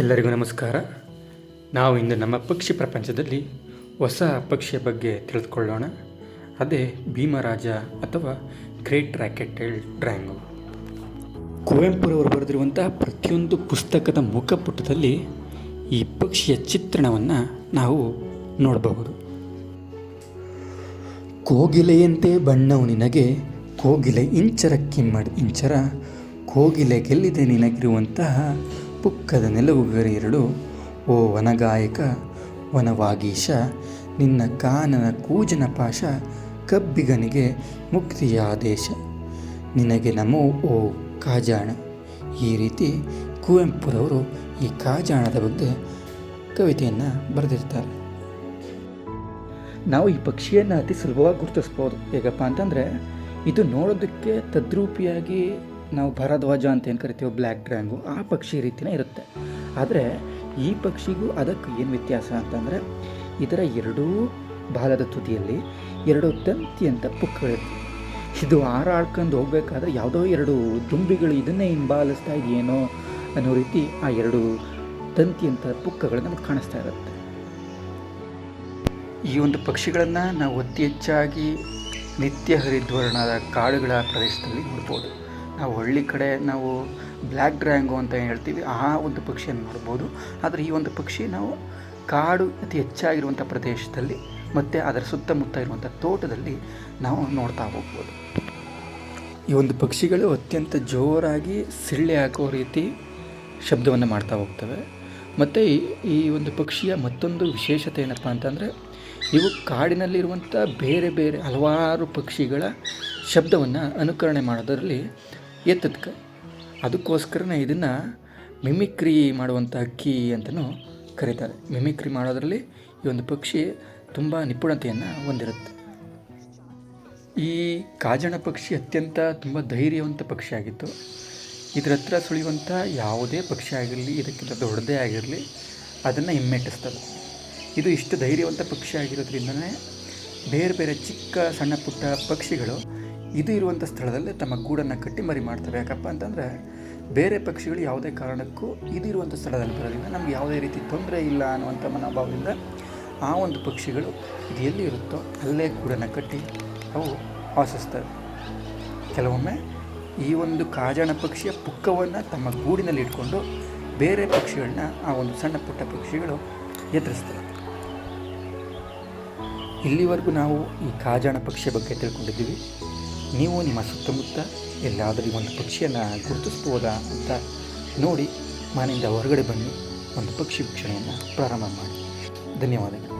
ಎಲ್ಲರಿಗೂ ನಮಸ್ಕಾರ. ನಾವು ಇಂದು ನಮ್ಮ ಪಕ್ಷಿ ಪ್ರಪಂಚದಲ್ಲಿ ಹೊಸ ಪಕ್ಷಿಯ ಬಗ್ಗೆ ತಿಳಿದುಕೊಳ್ಳೋಣ. ಅದೇ ಭೀಮರಾಜ ಅಥವಾ ಗ್ರೇಟ್ ರಾಕೆಟ್ ಟೈಲ್ಡ್ ಡ್ರ್ಯಾಗನ್. ಕುವೆಂಪುರವರು ಬರೆದಿರುವಂತಹ ಪ್ರತಿಯೊಂದು ಪುಸ್ತಕದ ಮುಖಪುಟದಲ್ಲಿ ಈ ಪಕ್ಷಿಯ ಚಿತ್ರಣವನ್ನು ನಾವು ನೋಡಬಹುದು. ಕೋಗಿಲೆಯಂತೆ ಬಣ್ಣವು ನಿನಗೆ, ಕೋಗಿಲೆ ಇಂಚರ ಕಿಮ್ಮಡಿ ಇಂಚರ, ಕೋಗಿಲೆ ಗೆಲ್ಲಿದೆ ನಿನಗಿರುವಂತಹ ಪುಕ್ಕದ ನೆಲವುಗರೆರಡು. ಓ ವನಗಾಯಕ ವನವಾಗೀಶ, ನಿನ್ನ ಕಾನನ ಕೂಜನ ಪಾಶ, ಕಬ್ಬಿಗನಿಗೆ ಮುಕ್ತಿಯ ಆದೇಶ, ನಿನಗೆ ನಮೋ ಓ ಕಾಜಾಣ. ಈ ರೀತಿ ಕುವೆಂಪುರವರು ಈ ಕಾಜಾಣದ ಬಗ್ಗೆ ಕವಿತೆಯನ್ನು ಬರೆದಿರ್ತಾರೆ. ನಾವು ಈ ಪಕ್ಷಿಯನ್ನು ಅತಿ ಸುಲಭವಾಗಿ ಗುರುತಿಸ್ಬೋದು. ಹೇಗಪ್ಪ ಅಂತಂದರೆ, ಇದು ನೋಡೋದಕ್ಕೆ ತದ್ರೂಪಿಯಾಗಿ ನಾವು ಭರಧ್ವಜ ಅಂತ ಏನು ಕರಿತೀವಿ, ಬ್ಲ್ಯಾಕ್ ಡ್ರ್ಯಾಗನ್, ಆ ಪಕ್ಷಿ ರೀತಿಯೇ ಇರುತ್ತೆ. ಆದರೆ ಈ ಪಕ್ಷಿಗೂ ಅದಕ್ಕೆ ಏನು ವ್ಯತ್ಯಾಸ ಅಂತಂದರೆ, ಇದರ ಎರಡೂ ಬಾಲದ ತುದಿಯಲ್ಲಿ ಎರಡು ತಂತಿಯಂಥ ಪುಕ್ಕಗಳಿರ್ತವೆ. ಇದು ಹಾರಾಡ್ಕೊಂಡು ಹೋಗಬೇಕಾದ್ರೆ ಯಾವುದೋ ಎರಡು ದುಂಬಿಗಳು ಇದನ್ನೇ ಹಿಂಬಾಲಿಸ್ತಾ ಇದೆಯೇನೋ ಅನ್ನೋ ರೀತಿ ಆ ಎರಡು ತಂತಿಯಂಥ ಪುಕ್ಕಗಳು ನಮಗೆ ಕಾಣಿಸ್ತಾ ಇರುತ್ತೆ. ಈ ಒಂದು ಪಕ್ಷಿಗಳನ್ನು ನಾವು ಅತಿ ಹೆಚ್ಚಾಗಿ ನಿತ್ಯ ಹರಿದ್ವರ್ಣದ ಕಾಡುಗಳ ಪ್ರದೇಶದಲ್ಲಿ ನೋಡ್ಬೋದು. ನಾವು ಹಳ್ಳಿ ಕಡೆ ನಾವು ಬ್ಲ್ಯಾಕ್ ಡ್ರ್ಯಾಗನ್ ಅಂತ ಏನು ಹೇಳ್ತೀವಿ, ಆ ಒಂದು ಪಕ್ಷಿಯನ್ನು ನೋಡ್ಬೋದು. ಆದರೆ ಈ ಒಂದು ಪಕ್ಷಿ ನಾವು ಕಾಡು ಅತಿ ಹೆಚ್ಚಾಗಿರುವಂಥ ಪ್ರದೇಶದಲ್ಲಿ ಮತ್ತು ಅದರ ಸುತ್ತಮುತ್ತ ಇರುವಂಥ ತೋಟದಲ್ಲಿ ನಾವು ನೋಡ್ತಾ ಹೋಗ್ಬೋದು. ಈ ಒಂದು ಪಕ್ಷಿಗಳು ಅತ್ಯಂತ ಜೋರಾಗಿ ಸಿಳ್ಳೆ ಹಾಕೋ ರೀತಿ ಶಬ್ದವನ್ನು ಮಾಡ್ತಾ ಹೋಗ್ತವೆ. ಮತ್ತು ಈ ಒಂದು ಪಕ್ಷಿಯ ಮತ್ತೊಂದು ವಿಶೇಷತೆ ಏನಪ್ಪ ಅಂತಂದರೆ, ಇವು ಕಾಡಿನಲ್ಲಿರುವಂಥ ಬೇರೆ ಬೇರೆ ಹಲವಾರು ಪಕ್ಷಿಗಳ ಶಬ್ದವನ್ನು ಅನುಕರಣೆ ಮಾಡೋದರಲ್ಲಿ ಎತ್ತದ್ಕ. ಅದಕ್ಕೋಸ್ಕರನೇ ಇದನ್ನು ಮಿಮಿಕ್ರಿ ಮಾಡುವಂಥ ಹಕ್ಕಿ ಅಂತಲೂ ಕರೀತಾರೆ. ಮಿಮಿಕ್ರಿ ಮಾಡೋದರಲ್ಲಿ ಈ ಒಂದು ಪಕ್ಷಿ ತುಂಬ ನಿಪುಣತೆಯನ್ನು ಹೊಂದಿರುತ್ತೆ. ಈ ಕಾಜಣ ಪಕ್ಷಿ ಅತ್ಯಂತ ತುಂಬ ಧೈರ್ಯವಂತ ಪಕ್ಷಿಯಾಗಿತ್ತು. ಇದರ ಹತ್ರ ಸುಳಿಯುವಂಥ ಯಾವುದೇ ಪಕ್ಷಿ ಆಗಿರಲಿ, ಇದಕ್ಕಿಂತ ದೊಡ್ಡದೇ ಆಗಿರಲಿ, ಅದನ್ನು ಹಿಮ್ಮೆಟ್ಟಿಸ್ತದೆ. ಇದು ಇಷ್ಟು ಧೈರ್ಯವಂತ ಪಕ್ಷಿ ಆಗಿರೋದ್ರಿಂದನೇ ಬೇರೆ ಬೇರೆ ಚಿಕ್ಕ ಸಣ್ಣ ಪುಟ್ಟ ಪಕ್ಷಿಗಳು ಇದು ಇರುವಂಥ ಸ್ಥಳದಲ್ಲೇ ತಮ್ಮ ಗೂಡನ್ನು ಕಟ್ಟಿ ಮರಿ ಮಾಡ್ತವೆ. ಯಾಕಪ್ಪ ಅಂತಂದರೆ, ಬೇರೆ ಪಕ್ಷಿಗಳು ಯಾವುದೇ ಕಾರಣಕ್ಕೂ ಇದು ಇರುವಂಥ ಸ್ಥಳದಲ್ಲಿ ಬರೋದ್ರಿಂದ ನಮಗೆ ಯಾವುದೇ ರೀತಿ ತೊಂದರೆ ಇಲ್ಲ ಅನ್ನುವಂಥ ಮನೋಭಾವದಿಂದ ಆ ಒಂದು ಪಕ್ಷಿಗಳು ಇದು ಎಲ್ಲಿ ಇರುತ್ತೋ ಅಲ್ಲೇ ಗೂಡನ್ನು ಕಟ್ಟಿ ಅವು ವಾಸಿಸ್ತವೆ. ಕೆಲವೊಮ್ಮೆ ಈ ಒಂದು ಕಾಜಾಣ ಪಕ್ಷಿಯ ಪುಕ್ಕವನ್ನು ತಮ್ಮ ಗೂಡಿನಲ್ಲಿ ಇಟ್ಕೊಂಡು ಬೇರೆ ಪಕ್ಷಿಗಳನ್ನ ಆ ಒಂದು ಸಣ್ಣ ಪುಟ್ಟ ಪಕ್ಷಿಗಳು ಎದುರಿಸ್ತವೆ. ಇಲ್ಲಿವರೆಗೂ ನಾವು ಈ ಕಾಜಾಣ ಪಕ್ಷಿಯ ಬಗ್ಗೆ ತಿಳ್ಕೊಂಡಿದ್ದೀವಿ. ನೀವು ನಿಮ್ಮ ಸುತ್ತಮುತ್ತ ಎಲ್ಲಾದರೂ ಈ ಒಂದು ಪಕ್ಷಿಯನ್ನು ಗುರುತಿಸ್ಬೋದಾ ಅಂತ ನೋಡಿ ಮನೆಯಿಂದ ಹೊರಗಡೆ ಬನ್ನಿ, ಒಂದು ಪಕ್ಷಿ ವೀಕ್ಷಣೆಯನ್ನು ಪ್ರಾರಂಭ ಮಾಡಿ. ಧನ್ಯವಾದಗಳು.